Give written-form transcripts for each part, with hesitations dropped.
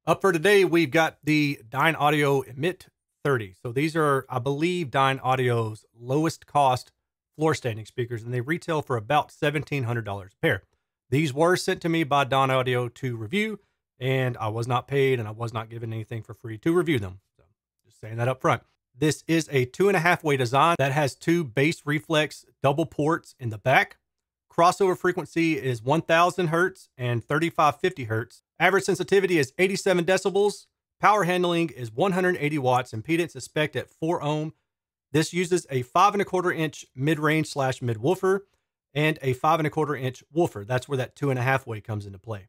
Up for today, we've got the Dynaudio Emit 30. So these are, I believe, Dynaudio's lowest cost floor standing speakers, and they retail for about $1,700 a pair. These were sent to me by Dynaudio to review, and I was not paid and I was not given anything for free to review them. So just saying that up front. This is a 2.5-way design that has two bass reflex double ports in the back. Crossover frequency is 1000 hertz and 3550 hertz. Average sensitivity is 87 decibels. Power handling is 180 watts. Impedance is spec'd at 4 ohm. This uses a 5.25 inch mid-range / mid-woofer and a 5.25 inch woofer. That's where that 2.5-way comes into play.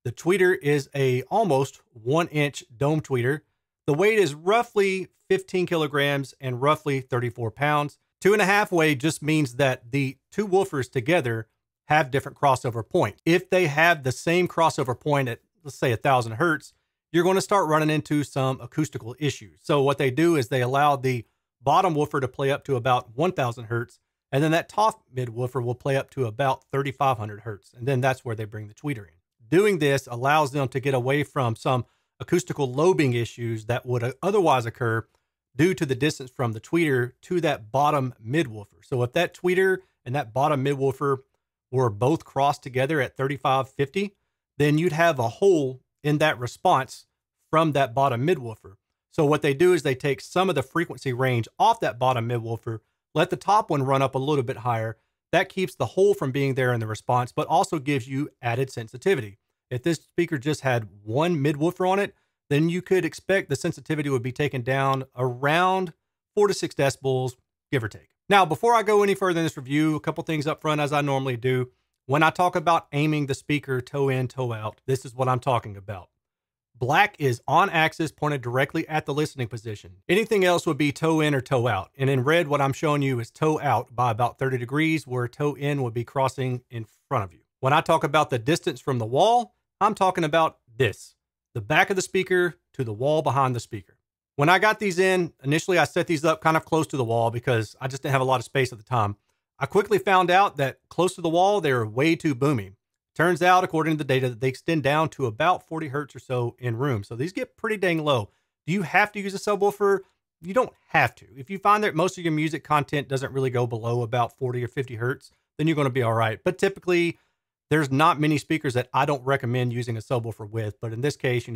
The tweeter is a almost 1 inch dome tweeter. The weight is roughly 15 kilograms and roughly 34 pounds. 2.5-way just means that the two woofers together have different crossover point. If they have the same crossover point at, let's say, 1000 hertz, you're going to start running into some acoustical issues. So what they do is they allow the bottom woofer to play up to about 1000 hertz, and then that top mid woofer will play up to about 3500 hertz, and then that's where they bring the tweeter in. Doing this allows them to get away from some acoustical lobing issues that would otherwise occur due to the distance from the tweeter to that bottom mid-woofer. So if that tweeter and that bottom mid-woofer were both crossed together at 3550, then you'd have a hole in that response from that bottom mid-woofer. So what they do is they take some of the frequency range off that bottom mid-woofer, let the top one run up a little bit higher. That keeps the hole from being there in the response, but also gives you added sensitivity. If this speaker just had one mid-woofer on it, then you could expect the sensitivity would be taken down around 4 to 6 decibels, give or take. Now, before I go any further in this review, a couple things up front as I normally do. When I talk about aiming the speaker toe in, toe out, this is what I'm talking about. Black is on axis pointed directly at the listening position. Anything else would be toe in or toe out. And in red, what I'm showing you is toe out by about 30 degrees, where toe in would be crossing in front of you. When I talk about the distance from the wall, I'm talking about this. The back of the speaker to the wall behind the speaker. When I got these in, initially I set these up kind of close to the wall because I just didn't have a lot of space at the time. I quickly found out that close to the wall, they were way too boomy. Turns out, according to the data, that they extend down to about 40 hertz or so in room. So these get pretty dang low. Do you have to use a subwoofer? You don't have to. If you find that most of your music content doesn't really go below about 40 or 50 hertz, then you're going to be all right. But typically, there's not many speakers that I don't recommend using a subwoofer with, but in this case, you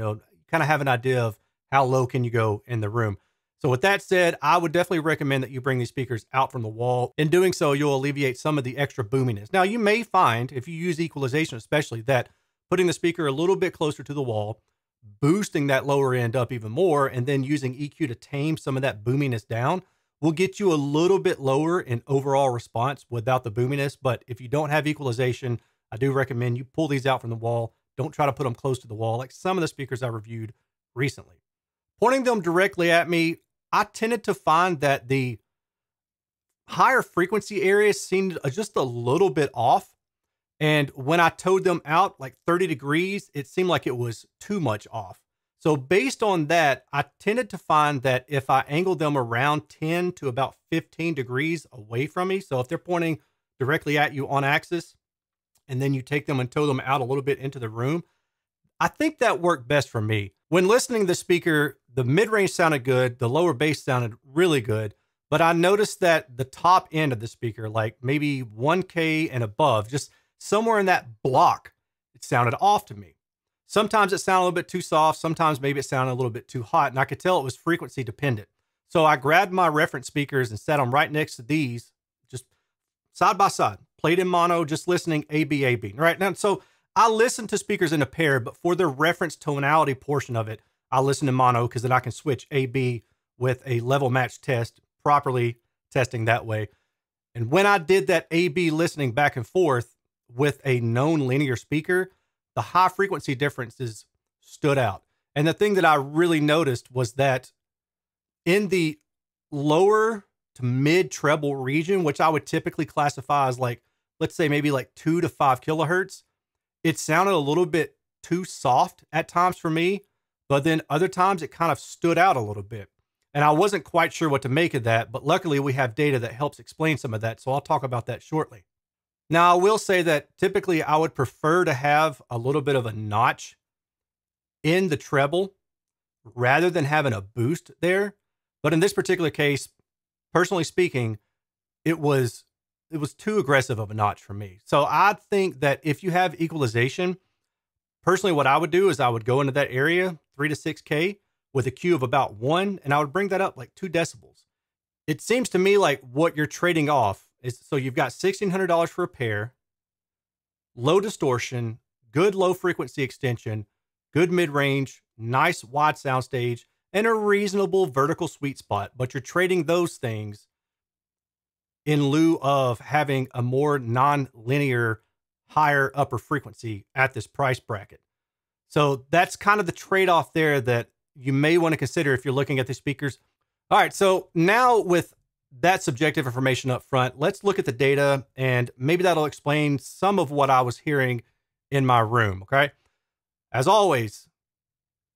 kind of have an idea of how low can you go in the room. So with that said, I would definitely recommend that you bring these speakers out from the wall. In doing so, you'll alleviate some of the extra boominess. Now, you may find, if you use equalization especially, that putting the speaker a little bit closer to the wall, boosting that lower end up even more, and then using EQ to tame some of that boominess down will get you a little bit lower in overall response without the boominess. But if you don't have equalization, I do recommend you pull these out from the wall. Don't try to put them close to the wall like some of the speakers I reviewed recently. Pointing them directly at me, I tended to find that the higher frequency areas seemed just a little bit off. And when I towed them out like 30 degrees, it seemed like it was too much off. So based on that, I tended to find that if I angled them around 10 to about 15 degrees away from me, so if they're pointing directly at you on axis, and then you take them and tow them out a little bit into the room, I think that worked best for me. When listening to the speaker, the mid-range sounded good, the lower bass sounded really good, but I noticed that the top end of the speaker, like maybe 1K and above, just somewhere in that block, it sounded off to me. Sometimes it sounded a little bit too soft, sometimes maybe it sounded a little bit too hot, and I could tell it was frequency dependent. So I grabbed my reference speakers and set them right next to these, just side by side. Played in mono, just listening A-B, A-B. Right now, so I listen to speakers in a pair, but for the reference tonality portion of it, I listen to mono because then I can switch A-B with a level match test, properly testing that way. And when I did that A-B listening back and forth with a known linear speaker, the high frequency differences stood out. And the thing that I really noticed was that in the lower to mid treble region, which I would typically classify as like, let's say maybe like 2 to 5 kilohertz, it sounded a little bit too soft at times for me, but then other times it kind of stood out a little bit. And I wasn't quite sure what to make of that, but luckily we have data that helps explain some of that, so I'll talk about that shortly. Now, I will say that typically I would prefer to have a little bit of a notch in the treble rather than having a boost there. But in this particular case, personally speaking, it was too aggressive of a notch for me. So I think that if you have equalization, personally, what I would do is I would go into that area, 3 to 6K, with a Q of about 1, and I would bring that up like 2 decibels. It seems to me like what you're trading off is, so you've got $1,600 for a pair, low distortion, good low frequency extension, good mid-range, nice wide soundstage, and a reasonable vertical sweet spot. But you're trading those things in lieu of having a more non-linear, higher upper frequency at this price bracket. So that's kind of the trade-off there that you may want to consider if you're looking at these speakers. All right, so now with that subjective information up front, let's look at the data, and maybe that'll explain some of what I was hearing in my room, okay? As always,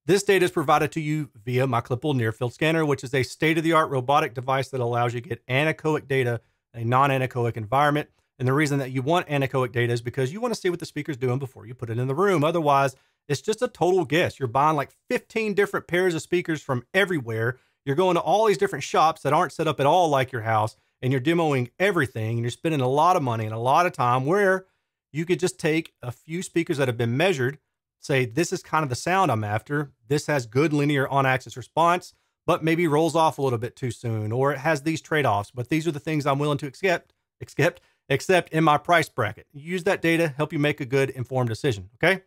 this data is provided to you via my clippable near-field scanner, which is a state-of-the-art robotic device that allows you to get anechoic data in a non-anechoic environment. And the reason that you want anechoic data is because you want to see what the speaker's doing before you put it in the room. Otherwise, it's just a total guess. You're buying like 15 different pairs of speakers from everywhere. You're going to all these different shops that aren't set up at all like your house, and you're demoing everything, and you're spending a lot of money and a lot of time, where you could just take a few speakers that have been measured, say, this is kind of the sound I'm after. This has good linear on-axis response, but maybe rolls off a little bit too soon, or it has these trade-offs, but these are the things I'm willing to accept in my price bracket. Use that data, help you make a good informed decision, okay?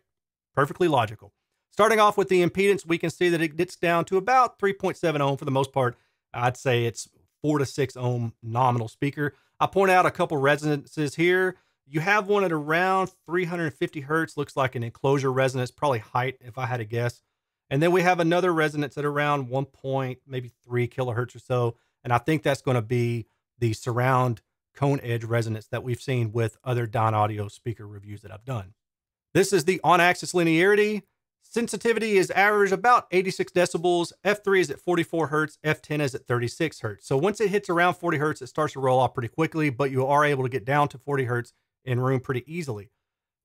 Perfectly logical. Starting off with the impedance, we can see that it gets down to about 3.7 ohm for the most part. I'd say it's 4 to 6 ohm nominal speaker. I point out a couple resonances here. You have one at around 350 hertz, looks like an enclosure resonance, probably height if I had to guess. And then we have another resonance at around 1.3 kilohertz or so. And I think that's going to be the surround cone edge resonance that we've seen with other Dynaudio speaker reviews that I've done. This is the on-axis linearity. Sensitivity is average about 86 decibels. F3 is at 44 hertz. F10 is at 36 hertz. So once it hits around 40 hertz, it starts to roll off pretty quickly, but you are able to get down to 40 hertz in room pretty easily.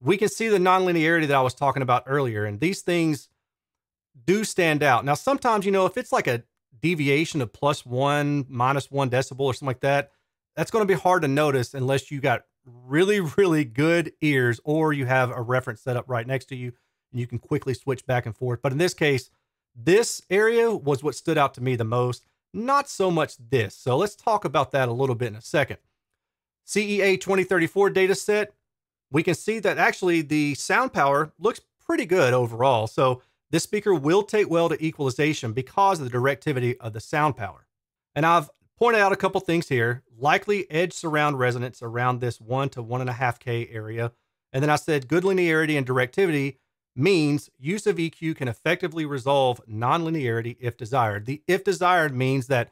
We can see the nonlinearity that I was talking about earlier, and these things do stand out. Now, sometimes, if it's like a deviation of +1, -1 decibel or something like that, that's going to be hard to notice unless you got really, really good ears, or you have a reference set up right next to you and you can quickly switch back and forth. But in this case, this area was what stood out to me the most, not so much this. So let's talk about that a little bit in a second. CEA 2034 data set, we can see that actually the sound power looks pretty good overall. So this speaker will take well to equalization because of the directivity of the sound power. And I've pointed out a couple things here. Likely edge surround resonance around this 1 to 1.5K area. And then I said good linearity and directivity means use of EQ can effectively resolve nonlinearity if desired. The if desired means that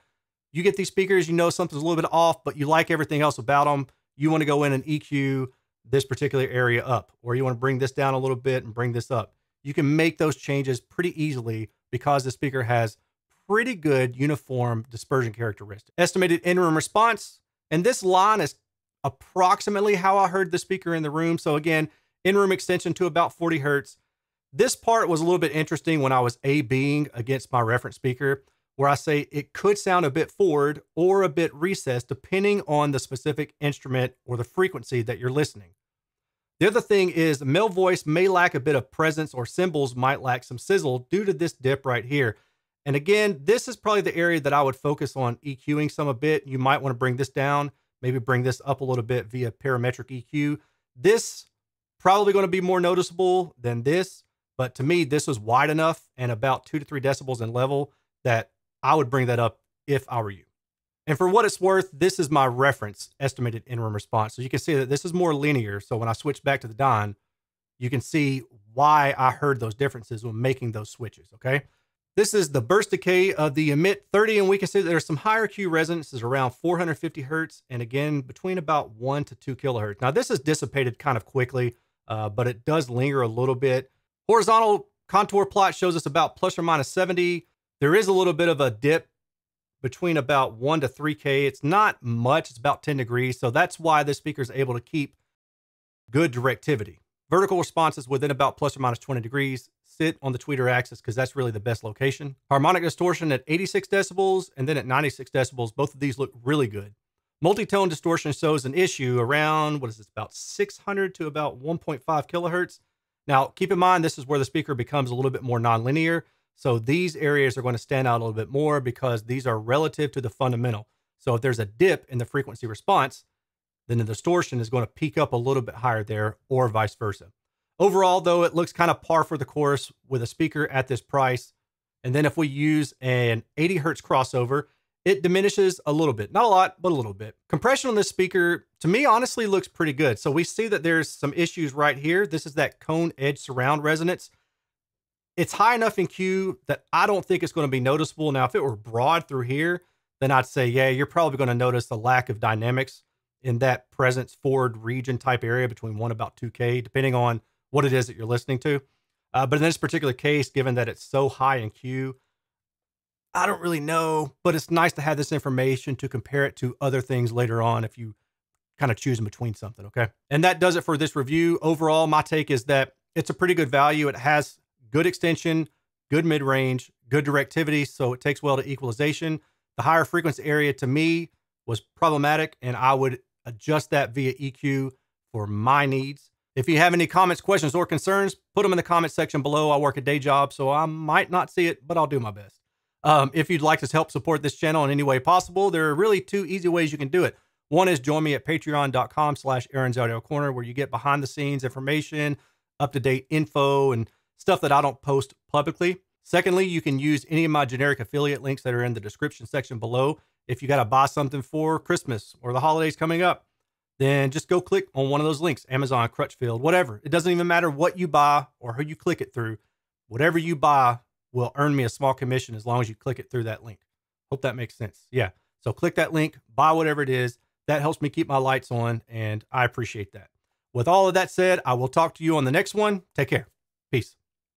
you get these speakers, something's a little bit off, but you like everything else about them. You want to go in and EQ this particular area up, or you want to bring this down a little bit and bring this up. You can make those changes pretty easily because the speaker has pretty good uniform dispersion characteristics. Estimated in-room response, and this line is approximately how I heard the speaker in the room. So again, in-room extension to about 40 hertz. This part was a little bit interesting when I was A-Bing against my reference speaker, where I say it could sound a bit forward or a bit recessed depending on the specific instrument or the frequency that you're listening. The other thing is the male voice may lack a bit of presence, or cymbals might lack some sizzle due to this dip right here. And again, this is probably the area that I would focus on EQing some a bit. You might want to bring this down, maybe bring this up a little bit via parametric EQ. This probably going to be more noticeable than this, but to me, this was wide enough and about 2 to 3 decibels in level that I would bring that up if I were you. And for what it's worth, this is my reference estimated in-room response. So you can see that this is more linear. So when I switch back to the Dyn, you can see why I heard those differences when making those switches, okay? This is the burst decay of the Emit 30, and we can see that there's some higher Q resonances around 450 hertz, and again, between about 1 to 2 kilohertz. Now, this is dissipated kind of quickly, but it does linger a little bit. Horizontal contour plot shows us about ±70. There is a little bit of a dip between about 1 to 3K. It's not much, it's about 10 degrees, so that's why this speaker is able to keep good directivity. Vertical responses within about plus or minus 20 degrees. Sit on the tweeter axis because that's really the best location. Harmonic distortion at 86 decibels and then at 96 decibels. Both of these look really good. Multi-tone distortion shows an issue around, what is this, about 600 to about 1.5 kilohertz. Now, keep in mind, this is where the speaker becomes a little bit more nonlinear. So these areas are going to stand out a little bit more because these are relative to the fundamental. So if there's a dip in the frequency response, then the distortion is going to peak up a little bit higher there, or vice versa. Overall, though, it looks kind of par for the course with a speaker at this price. And then if we use an 80 hertz crossover, it diminishes a little bit. Not a lot, but a little bit. Compression on this speaker, to me, honestly looks pretty good. So we see that there's some issues right here. This is that cone edge surround resonance. It's high enough in Q that I don't think it's going to be noticeable. Now, if it were broad through here, then I'd say, yeah, you're probably going to notice a lack of dynamics in that presence forward region type area between about 2K, depending on what it is that you're listening to. But in this particular case, given that it's so high in Q, I don't really know, but it's nice to have this information to compare it to other things later on if you kind of choose in between something, okay? And that does it for this review. Overall, my take is that it's a pretty good value. It has good extension, good mid-range, good directivity, so it takes well to equalization. The higher frequency area to me was problematic, and I would adjust that via EQ for my needs. If you have any comments, questions, or concerns, put them in the comment section below. I work a day job, so I might not see it, but I'll do my best. If you'd like to help support this channel in any way possible, there are really two easy ways you can do it. One is join me at patreon.com/Erin's Audio Corner, where you get behind the scenes information, up-to-date info, and stuff that I don't post publicly. Secondly, you can use any of my generic affiliate links that are in the description section below. If you got to buy something for Christmas or the holidays coming up, then just go click on one of those links, Amazon, Crutchfield, whatever. It doesn't even matter what you buy or who you click it through. Whatever you buy will earn me a small commission as long as you click it through that link. Hope that makes sense. Yeah. So click that link, buy whatever it is. That helps me keep my lights on, and I appreciate that. With all of that said, I will talk to you on the next one. Take care. Peace.